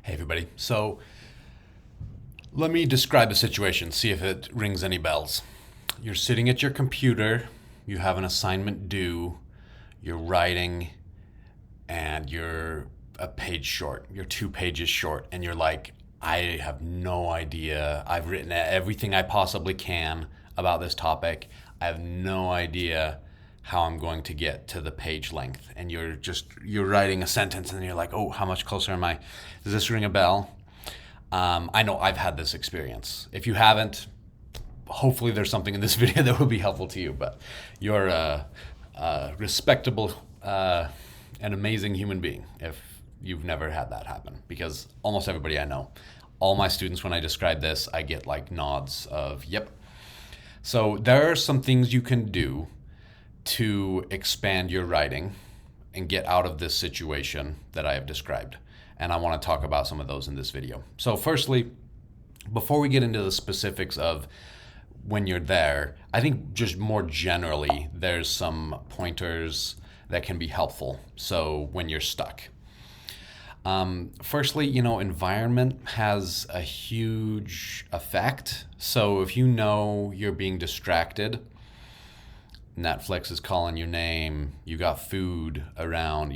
Hey everybody. So let me describe the situation, see if it rings any bells. You're sitting at your computer, you have an assignment due, you're writing, and you're a page short, you're 2 pages short, and you're like, I have no idea. I've written everything I possibly can about this topic. I have no idea how I'm going to get to the page length. And you're writing a sentence and you're like, oh, how much closer am I? Does this ring a bell? I know I've had this experience. If you haven't, hopefully there's something in this video that will be helpful to you. But you're a respectable, an amazing human being if you've never had that happen. Because almost everybody I know, all my students, when I describe this, I get like nods of, yep. So there are some things you can do to expand your writing and get out of this situation that I have described. And I want to talk about some of those in this video. So firstly, before we get into the specifics of when you're there, I think just more generally, there's some pointers that can be helpful. So when you're stuck. Firstly, environment has a huge effect. So if you know you're being distracted, Netflix is calling your name, you got food around,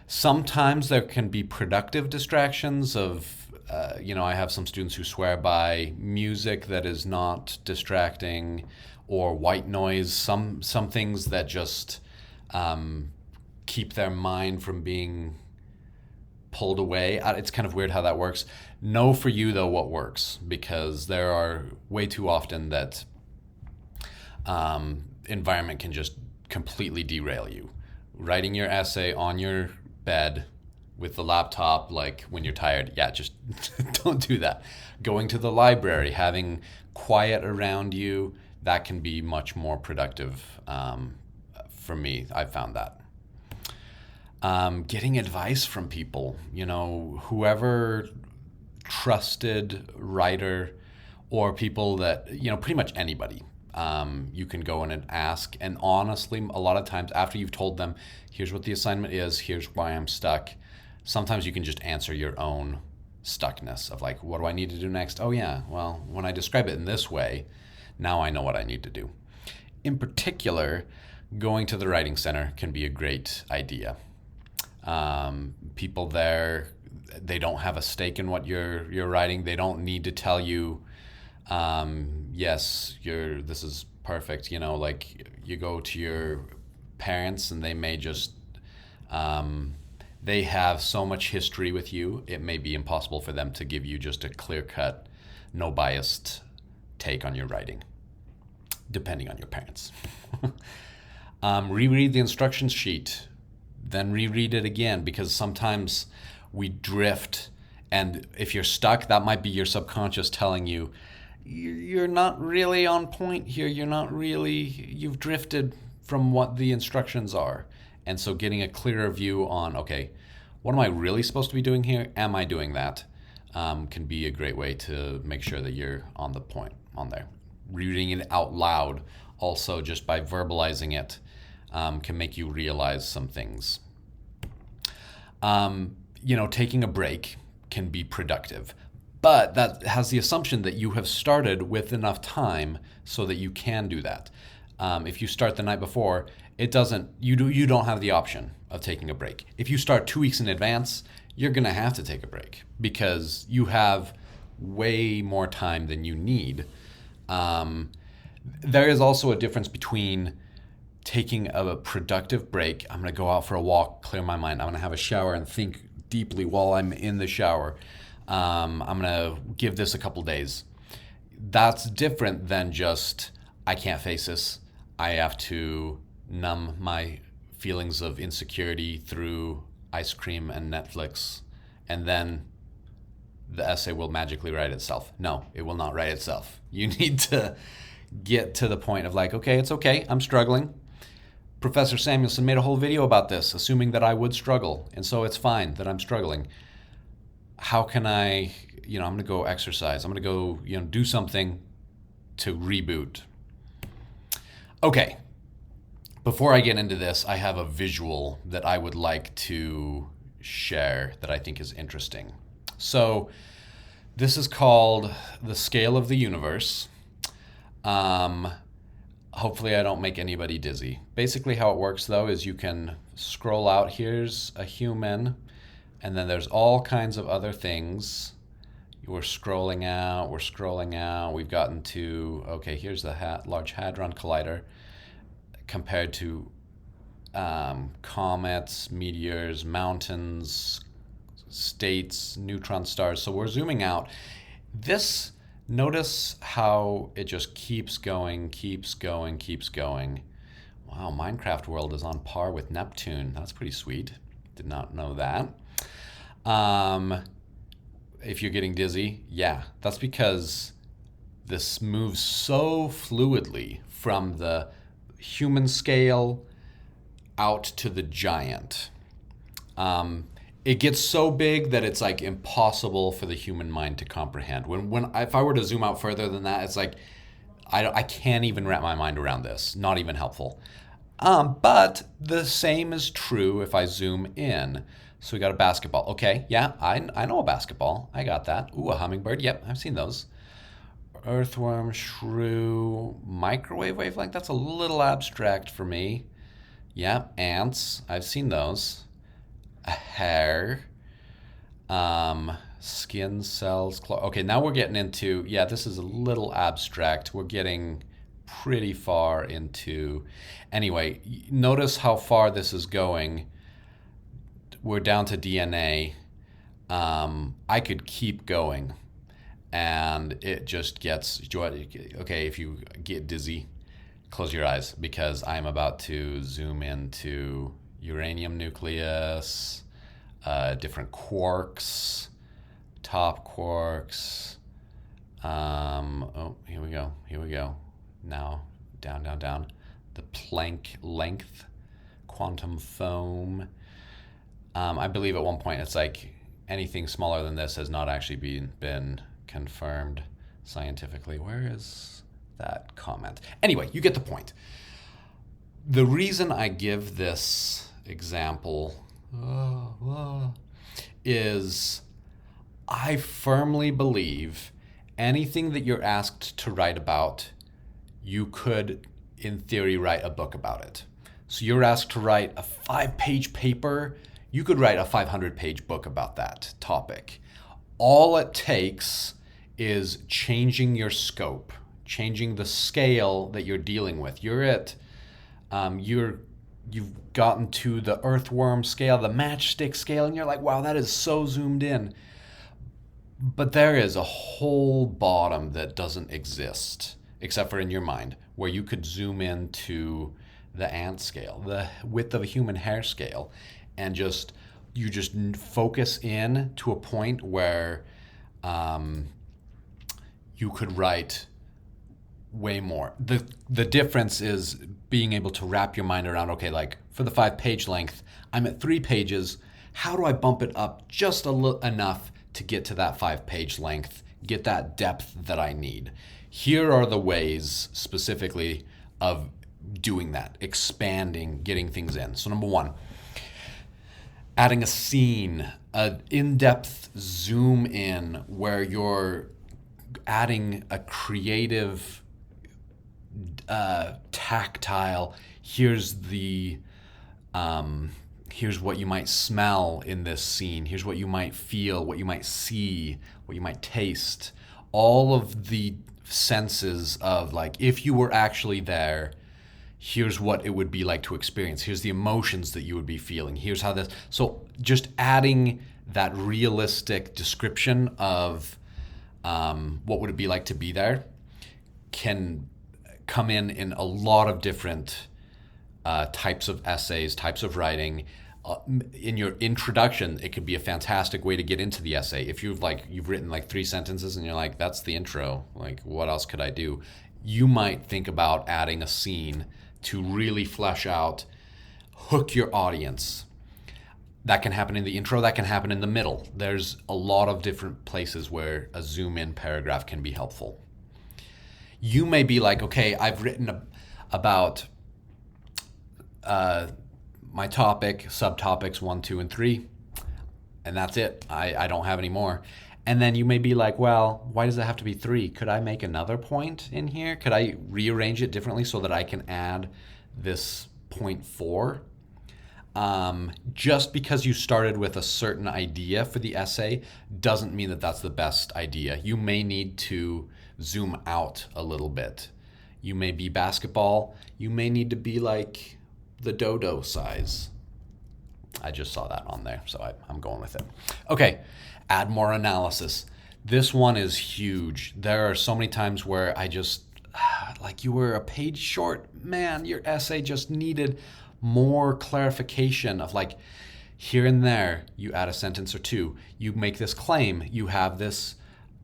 sometimes there can be productive distractions of, I have some students who swear by music that is not distracting or white noise, some things that just keep their mind from being pulled away. It's kind of weird how that works. Know for you, though, what works, because there are way too often that environment can just completely derail you. Writing your essay on your bed with the laptop, like when you're tired, just don't do that. Going to the library, having quiet around you, that can be much more productive. For me, I've found that. Getting advice from people, whoever trusted writer or people that, pretty much anybody. You can go in and ask. And honestly, a lot of times after you've told them, here's what the assignment is, here's why I'm stuck, sometimes you can just answer your own stuckness of like, what do I need to do next? Oh yeah, well, when I describe it in this way, now I know what I need to do. In particular, going to the writing center can be a great idea. People there, they don't have a stake in what you're writing. They don't need to tell you, yes, this is perfect. Like you go to your parents and they may just, they have so much history with you. It may be impossible for them to give you just a clear-cut, no biased take on your writing, depending on your parents. Reread the instruction sheet, then reread it again, because sometimes we drift, and if you're stuck, that might be your subconscious telling you, you're not really on point here. You've drifted from what the instructions are. And so getting a clearer view on, okay, what am I really supposed to be doing here? Am I doing that? Can be a great way to make sure that you're on the point on there. Reading it out loud, also just by verbalizing it, can make you realize some things. Taking a break can be productive. But that has the assumption that you have started with enough time so that you can do that. If you start the night before, you don't have the option of taking a break. If you start 2 weeks in advance, you're going to have to take a break because you have way more time than you need. There is also a difference between taking a productive break. I'm going to go out for a walk, clear my mind. I'm going to have a shower and think deeply while I'm in the shower. I'm going to give this a couple days. That's different than just, I can't face this. I have to numb my feelings of insecurity through ice cream and Netflix, and then the essay will magically write itself. No, it will not write itself. You need to get to the point of like, okay, it's okay, I'm struggling. Professor Samuelson made a whole video about this, assuming that I would struggle, and so it's fine that I'm struggling. How can I'm going to go exercise. I'm going to go, do something to reboot. Okay, before I get into this, I have a visual that I would like to share that I think is interesting. So this is called the scale of the universe. Um, Hopefully, I don't make anybody dizzy. Basically, how it works though is you can scroll out. Here's a human, and then there's all kinds of other things. We're scrolling out. We're scrolling out. We've gotten to, okay, here's the Large Hadron Collider compared to comets, meteors, mountains, states, neutron stars. So we're zooming out. Notice how it just keeps going, keeps going, keeps going. Wow, Minecraft world is on par with Neptune. That's pretty sweet. Did not know that. If you're getting dizzy, yeah, that's because this moves so fluidly from the human scale out to the giant. It gets so big that it's like impossible for the human mind to comprehend. If I were to zoom out further than that, it's like I can't even wrap my mind around this. Not even helpful. But the same is true if I zoom in. So we got a basketball. Okay, yeah, I know a basketball. I got that. Ooh, a hummingbird. Yep, I've seen those. Earthworm, shrew, microwave wavelength. That's a little abstract for me. Yeah, ants. I've seen those. A hair, skin cells. Okay, now we're getting into, yeah, this is a little abstract. We're getting pretty far into, anyway, notice how far this is going. We're down to DNA. I could keep going, and it just gets, okay, if you get dizzy, close your eyes, because I'm about to zoom into uranium nucleus, different quarks, top quarks. Oh, here we go. Here we go. Now, down, down, down. The Planck length, quantum foam. I believe at one point it's like anything smaller than this has not actually been confirmed scientifically. Where is that comment? Anyway, you get the point. The reason I give this example is I firmly believe anything that you're asked to write about, you could, in theory, write a book about it. So you're asked to write a 5-page paper, you could write a 500-page book about that topic. All it takes is changing your scope, changing the scale that you're dealing with. You've gotten to the earthworm scale, the matchstick scale, and you're like, wow, that is so zoomed in. But there is a whole bottom that doesn't exist, except for in your mind, where you could zoom into the ant scale, the width of a human hair scale, and you just focus in to a point where you could write way more. The difference is being able to wrap your mind around, okay, like for the 5-page length, I'm at 3 pages. How do I bump it up just enough to get to that 5-page length, get that depth that I need? Here are the ways specifically of doing that, expanding, getting things in. So number 1, adding a scene, an in-depth zoom in where you're adding a creative tactile, here's what you might smell in this scene, here's what you might feel, what you might see, what you might taste, all of the senses of, like, if you were actually there, here's what it would be like to experience, here's the emotions that you would be feeling, here's how this. So just adding that realistic description of what would it be like to be there can come in a lot of different types of essays, types of writing. In your introduction, it could be a fantastic way to get into the essay. If you've written like 3 sentences and you're like, that's the intro, like what else could I do? You might think about adding a scene to really flesh out, hook your audience. That can happen in the intro, that can happen in the middle. There's a lot of different places where a zoom in paragraph can be helpful. You may be like, okay, I've written about my topic, subtopics 1, 2, and 3. and that's it. I don't have any more. And then you may be like, well, why does it have to be 3? Could I make another point in here? Could I rearrange it differently so that I can add this point 4? Just because you started with a certain idea for the essay doesn't mean that that's the best idea. You may need to zoom out a little bit. You may be basketball. You may need to be like the dodo size. I just saw that on there, so I'm going with it. Okay, add more analysis. This one is huge. There are so many times where I just, like, you were a page short. Man, your essay just needed more clarification of, like, here and there, you add a sentence or two. You make this claim. You have this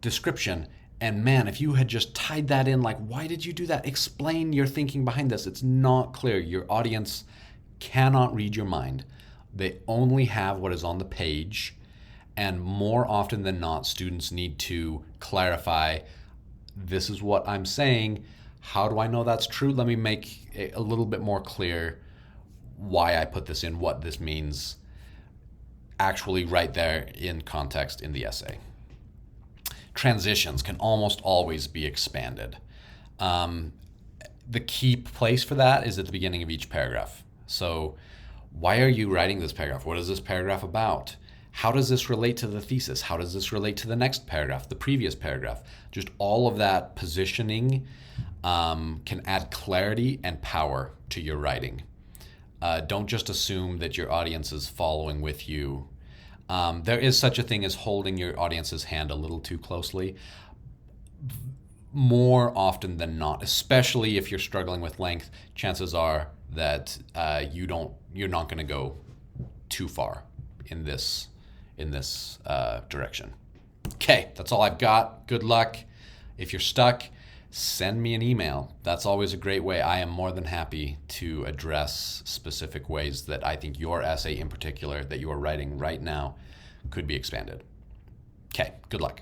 description. And man, if you had just tied that in, like, why did you do that? Explain your thinking behind this. It's not clear. Your audience cannot read your mind. They only have what is on the page. And more often than not, students need to clarify, this is what I'm saying. How do I know that's true? Let me make it a little bit more clear why I put this in, what this means, actually right there in context in the essay. Transitions can almost always be expanded. The key place for that is at the beginning of each paragraph. So why are you writing this paragraph? What is this paragraph about? How does this relate to the thesis? How does this relate to the next paragraph, the previous paragraph? Just all of that positioning can add clarity and power to your writing. Don't just assume that your audience is following with you. There is such a thing as holding your audience's hand a little too closely. More often than not, especially if you're struggling with length, chances are that you're not going to go too far in this direction. Okay, that's all I've got. Good luck. If you're stuck, send me an email. That's always a great way. I am more than happy to address specific ways that I think your essay in particular that you are writing right now could be expanded. Okay, good luck.